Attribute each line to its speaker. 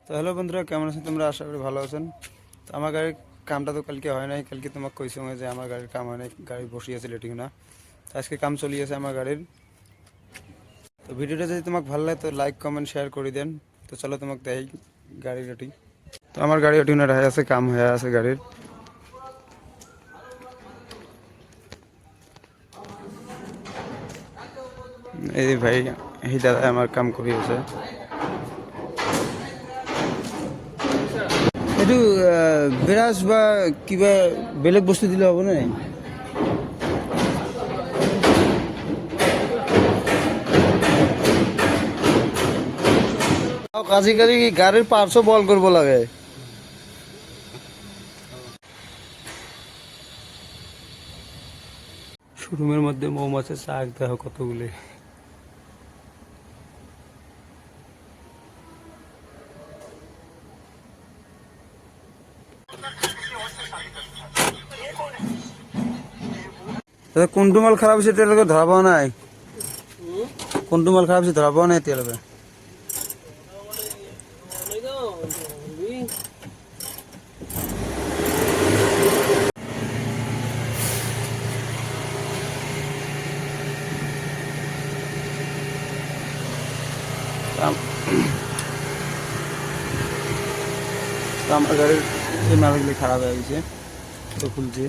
Speaker 1: তো হ্যালো বন্ধুরা, কেমন আছেন তোমরা? আশা করি ভালো আছেন। তো আমার গাড়ির কামটা তো কালকে হয় নাই। কালকে তোমাকে কইছি যে আমার গাড়ির কাম হয় নাই, গাড়ি বসিয়েছে লেটিং না। তো আজকে কাম চলিয়েছে আমার গাড়ির। তো ভিডিওটা যদি তোমাকে ভালো লাগে তো লাইক কমেন্ট শেয়ার করে দেন। তো চলো তোমাকে দেই গাড়ির রেটিং। তো আমার গাড়ি রেটিং হয়ে আছে, কাম হয়ে আছে গাড়ির। এই ভাই, এই দাদা আমার কাম করিয়েছে। এইটো ব্রাশ বা কিবা বেলেগ বস্তু দিলে হ'ব নাই? কাজি কাজি গাড়ির পার্টসও বল করব লাগে। শোরুমের মধ্যে মৌমাছির চাক দেখো কতগুলি। কোনটো মাল খারাপ হৈছে এতিয়ালৈকে ধৰা পোৱা নাই? কোনটো মাল খারাপ হৈছে ধৰা পোৱা নাই এতিয়ালৈকে? আমার গাড়ির এই মালগুলি খারাপ হয়ে গেছে, তো খুলছে।